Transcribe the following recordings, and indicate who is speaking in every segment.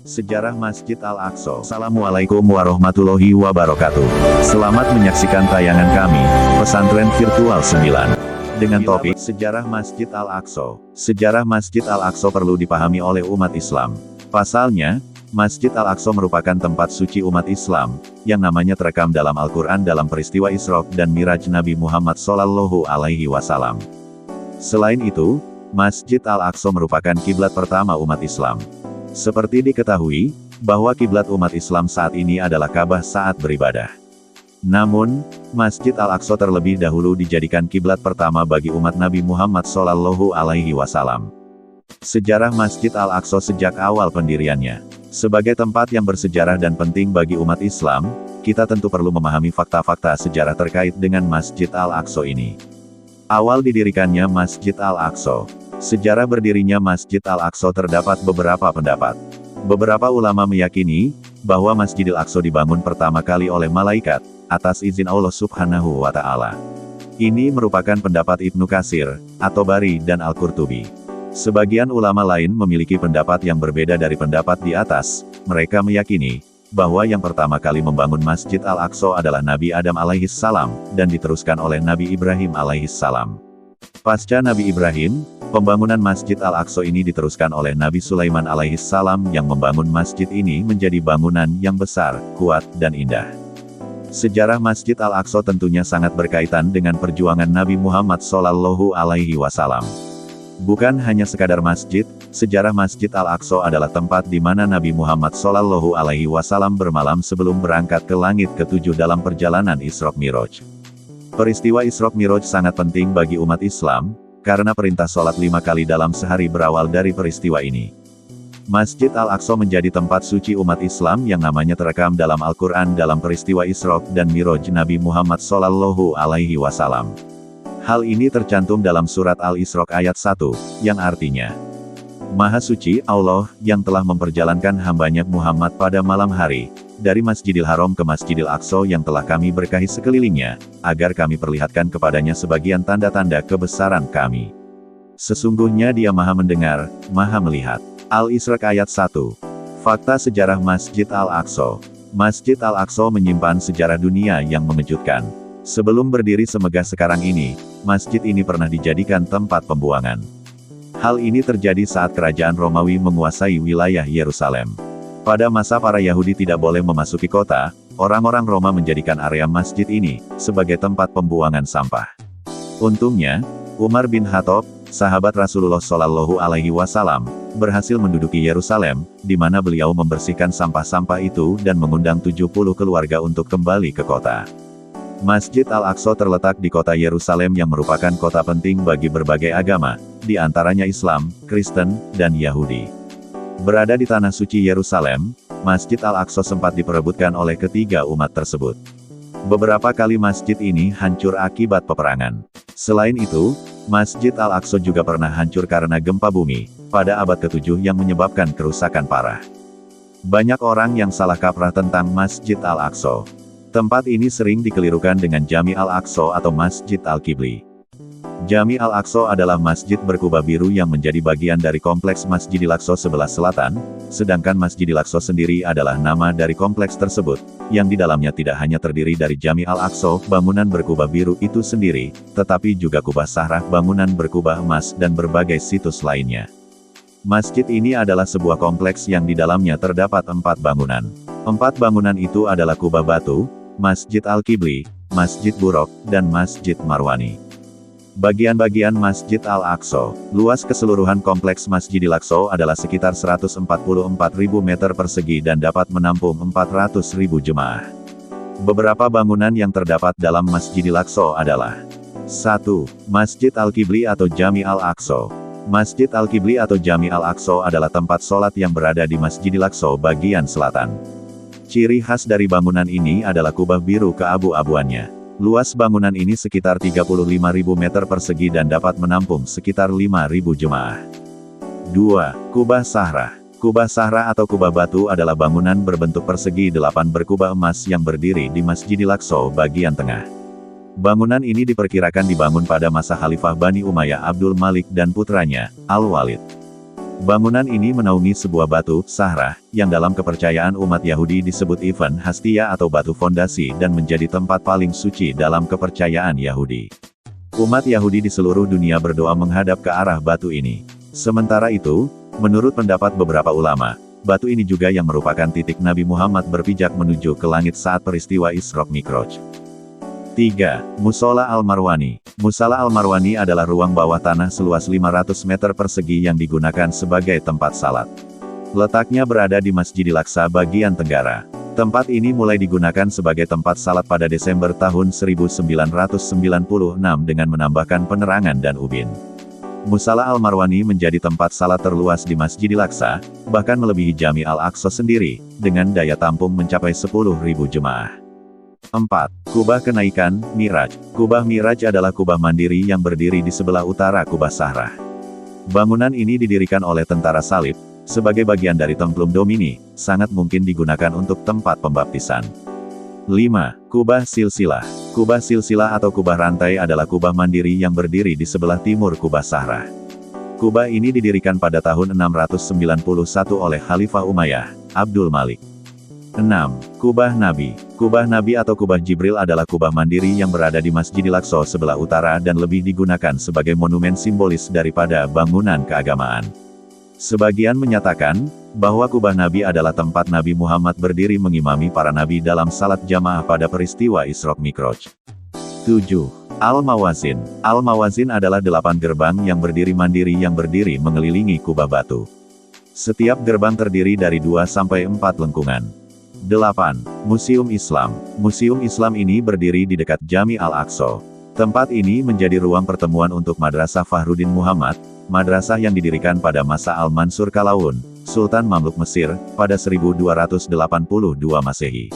Speaker 1: Sejarah Masjid Al-Aqsa. Assalamualaikum warahmatullahi wabarakatuh. Selamat menyaksikan tayangan kami, Pesantren Virtual 9. Dengan topik, Sejarah Masjid Al-Aqsa. Sejarah Masjid Al-Aqsa perlu dipahami oleh umat Islam. Pasalnya, Masjid Al-Aqsa merupakan tempat suci umat Islam, yang namanya terekam dalam Al-Quran dalam peristiwa Isra dan Miraj Nabi Muhammad SAW. Selain itu, Masjid Al-Aqsa merupakan kiblat pertama umat Islam. Seperti diketahui, bahwa kiblat umat Islam saat ini adalah Ka'bah saat beribadah. Namun, Masjid Al-Aqsa terlebih dahulu dijadikan kiblat pertama bagi umat Nabi Muhammad SAW. Sejarah Masjid Al-Aqsa sejak awal pendiriannya. Sebagai tempat yang bersejarah dan penting bagi umat Islam, kita tentu perlu memahami fakta-fakta sejarah terkait dengan Masjid Al-Aqsa ini. Awal didirikannya Masjid Al-Aqsa. Sejarah berdirinya Masjid Al-Aqsa terdapat beberapa pendapat. Beberapa ulama meyakini, bahwa Masjidil Aqsa dibangun pertama kali oleh malaikat, atas izin Allah Subhanahu wa Ta'ala. Ini merupakan pendapat Ibnu Katsir, At-Tabari dan Al-Qurtubi. Sebagian ulama lain memiliki pendapat yang berbeda dari pendapat di atas. Mereka meyakini, bahwa yang pertama kali membangun Masjid Al-Aqsa adalah Nabi Adam alaihissalam, dan diteruskan oleh Nabi Ibrahim alaihissalam. Pasca Nabi Ibrahim, pembangunan Masjid Al-Aqsa ini diteruskan oleh Nabi Sulaiman alaihissalam yang membangun masjid ini menjadi bangunan yang besar, kuat, dan indah. Sejarah Masjid Al-Aqsa tentunya sangat berkaitan dengan perjuangan Nabi Muhammad SAW. Bukan hanya sekadar masjid, sejarah Masjid Al-Aqsa adalah tempat di mana Nabi Muhammad SAW bermalam sebelum berangkat ke langit ke-7 dalam perjalanan Isra Miraj. Peristiwa Isra Miraj sangat penting bagi umat Islam, karena perintah sholat 5 kali dalam sehari berawal dari peristiwa ini. Masjid Al-Aqsa menjadi tempat suci umat Islam yang namanya terekam dalam Al-Quran dalam peristiwa Isra dan Miraj Nabi Muhammad SAW. Hal ini tercantum dalam surat Al-Isra ayat 1, yang artinya, Maha Suci Allah, yang telah memperjalankan hambanya Muhammad pada malam hari, dari Masjidil Haram ke Masjidil Aqsa yang telah kami berkahi sekelilingnya, agar kami perlihatkan kepadanya sebagian tanda-tanda kebesaran kami. Sesungguhnya Dia Maha Mendengar, Maha Melihat. Al-Isra ayat 1. Fakta sejarah Masjid Al-Aqsa. Masjid Al-Aqsa menyimpan sejarah dunia yang mengejutkan. Sebelum berdiri semegah sekarang ini, masjid ini pernah dijadikan tempat pembuangan. Hal ini terjadi saat kerajaan Romawi menguasai wilayah Yerusalem. Pada masa para Yahudi tidak boleh memasuki kota, orang-orang Roma menjadikan area masjid ini sebagai tempat pembuangan sampah. Untungnya, Umar bin Khattab, sahabat Rasulullah SAW, berhasil menduduki Yerusalem, di mana beliau membersihkan sampah-sampah itu dan mengundang 70 keluarga untuk kembali ke kota. Masjid Al-Aqsa terletak di kota Yerusalem yang merupakan kota penting bagi berbagai agama, di antaranya Islam, Kristen, dan Yahudi. Berada di tanah suci Yerusalem, Masjid Al-Aqsa sempat diperebutkan oleh ketiga umat tersebut. Beberapa kali masjid ini hancur akibat peperangan. Selain itu, Masjid Al-Aqsa juga pernah hancur karena gempa bumi, pada abad ke-7 yang menyebabkan kerusakan parah. Banyak orang yang salah kaprah tentang Masjid Al-Aqsa. Tempat ini sering dikelirukan dengan Jami Al-Aqsa atau Masjid Al-Qibli. Jami Al-Aqsa adalah masjid berkubah biru yang menjadi bagian dari kompleks Masjidil Aqsa sebelah selatan, sedangkan Masjidil Aqsa sendiri adalah nama dari kompleks tersebut, yang di dalamnya tidak hanya terdiri dari Jami Al-Aqsa, bangunan berkubah biru itu sendiri, tetapi juga kubah Sahrah, bangunan berkubah emas, dan berbagai situs lainnya. Masjid ini adalah sebuah kompleks yang di dalamnya terdapat 4 bangunan. 4 bangunan itu adalah kubah batu, Masjid Al-Qibli, Masjid Buraq, dan Masjid Marwani. Bagian-bagian Masjid Al-Aqsa. Luas keseluruhan kompleks Masjidil Aqsa adalah sekitar 144.000 meter persegi dan dapat menampung 400.000 jemaah. Beberapa bangunan yang terdapat dalam Masjidil Aqsa adalah 1. Masjid Al-Qibli atau Jami Al-Aqsa. Masjid Al-Qibli atau Jami Al-Aqsa adalah tempat sholat yang berada di Masjidil Aqsa bagian selatan. Ciri khas dari bangunan ini adalah kubah biru keabu-abuannya. Luas bangunan ini sekitar 35.000 meter persegi dan dapat menampung sekitar 5.000 jemaah. 2. Kubah Sahrah. Kubah Sahrah atau kubah batu adalah bangunan berbentuk persegi 8 berkubah emas yang berdiri di Masjidil Aqsa bagian tengah. Bangunan ini diperkirakan dibangun pada masa Khalifah Bani Umayyah Abdul Malik dan putranya, Al-Walid. Bangunan ini menaungi sebuah batu, Sahrah, yang dalam kepercayaan umat Yahudi disebut Ibn Hastia atau batu fondasi dan menjadi tempat paling suci dalam kepercayaan Yahudi. Umat Yahudi di seluruh dunia berdoa menghadap ke arah batu ini. Sementara itu, menurut pendapat beberapa ulama, batu ini juga yang merupakan titik Nabi Muhammad berpijak menuju ke langit saat peristiwa Isra Mi'raj. 3. Mushola Al-Marwani. Mushola Al-Marwani adalah ruang bawah tanah seluas 500 meter persegi yang digunakan sebagai tempat salat. Letaknya berada di Masjidil Aqsa bagian tenggara. Tempat ini mulai digunakan sebagai tempat salat pada Desember tahun 1996 dengan menambahkan penerangan dan ubin. Mushola Al-Marwani menjadi tempat salat terluas di Masjidil Aqsa, bahkan melebihi Jami Al-Aqsa sendiri, dengan daya tampung mencapai 10.000 jemaah. 4. Kubah Kenaikan, Mi'raj. Kubah Mi'raj adalah kubah mandiri yang berdiri di sebelah utara Kubah Sahrah. Bangunan ini didirikan oleh tentara salib, sebagai bagian dari Templum Domini, sangat mungkin digunakan untuk tempat pembaptisan. 5. Kubah Silsilah. Kubah Silsilah atau kubah rantai adalah kubah mandiri yang berdiri di sebelah timur Kubah Sahrah. Kubah ini didirikan pada tahun 691 oleh Khalifah Umayyah, Abdul Malik. 6. Kubah Nabi. Kubah Nabi atau Kubah Jibril adalah kubah mandiri yang berada di Masjidil Aqsa sebelah utara dan lebih digunakan sebagai monumen simbolis daripada bangunan keagamaan. Sebagian menyatakan, bahwa kubah Nabi adalah tempat Nabi Muhammad berdiri mengimami para nabi dalam salat jamaah pada peristiwa Isra Mi'raj. 7. Al-Mawazin. Al-Mawazin adalah 8 gerbang yang berdiri mandiri yang berdiri mengelilingi kubah batu. Setiap gerbang terdiri dari 2-4 lengkungan. 8. Museum Islam. Museum Islam ini berdiri di dekat Jami Al-Aqsa. Tempat ini menjadi ruang pertemuan untuk Madrasah Fahruddin Muhammad, madrasah yang didirikan pada masa Al-Mansur Qalawun, Sultan Mamluk Mesir, pada 1282 Masehi.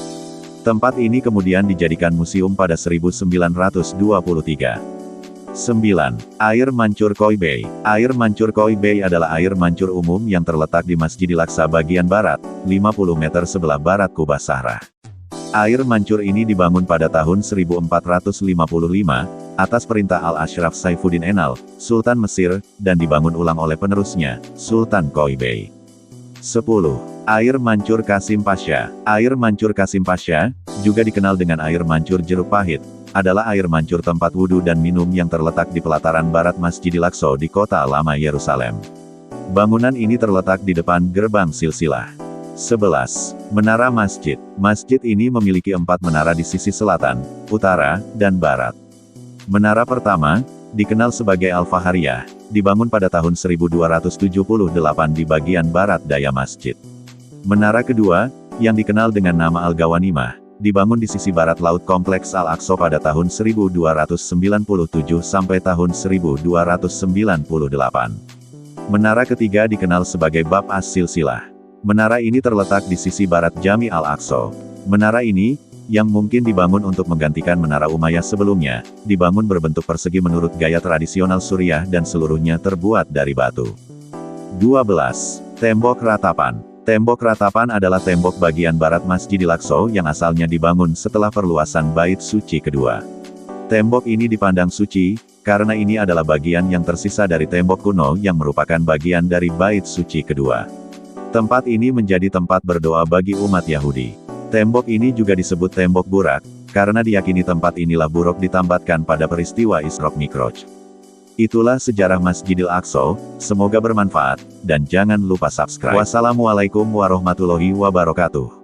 Speaker 1: Tempat ini kemudian dijadikan museum pada 1923. 9. Air Mancur Koi Bay. Air Mancur Koi Bay adalah air mancur umum yang terletak di Masjidil Aqsa bagian barat, 50 meter sebelah barat Kubah Sahrah. Air mancur ini dibangun pada tahun 1455, atas perintah Al-Ashraf Saifuddin Enal, Sultan Mesir, dan dibangun ulang oleh penerusnya, Sultan Koi Bay. 10. Air Mancur Qasim Pasha. Air Mancur Qasim Pasha, juga dikenal dengan air mancur Jeruk Pahit, adalah air mancur tempat wudhu dan minum yang terletak di pelataran barat Masjidil Aqsa di kota lama Yerusalem. Bangunan ini terletak di depan gerbang silsilah. 11. Menara Masjid. Masjid ini memiliki 4 menara di sisi selatan, utara, dan barat. Menara pertama, dikenal sebagai Al-Fahariyah, dibangun pada tahun 1278 di bagian barat daya masjid. Menara kedua, yang dikenal dengan nama Al-Gawanimah, dibangun di sisi barat laut kompleks Al-Aqsa pada tahun 1297 sampai tahun 1298. Menara ketiga dikenal sebagai Bab As-Silsilah. Menara ini terletak di sisi barat Jami Al-Aqsa. Menara ini, yang mungkin dibangun untuk menggantikan menara Umayyah sebelumnya, dibangun berbentuk persegi menurut gaya tradisional Suriah dan seluruhnya terbuat dari batu. 12. Tembok Ratapan. Tembok Ratapan adalah tembok bagian barat Masjidil Aqsa yang asalnya dibangun setelah perluasan Bait Suci kedua. Tembok ini dipandang suci, karena ini adalah bagian yang tersisa dari tembok kuno yang merupakan bagian dari Bait Suci kedua. Tempat ini menjadi tempat berdoa bagi umat Yahudi. Tembok ini juga disebut Tembok Burak, karena diyakini tempat inilah buruk ditambatkan pada peristiwa Isra Mi'raj. Itulah sejarah Masjidil Aqsa, semoga bermanfaat, dan jangan lupa subscribe. Wassalamualaikum warahmatullahi wabarakatuh.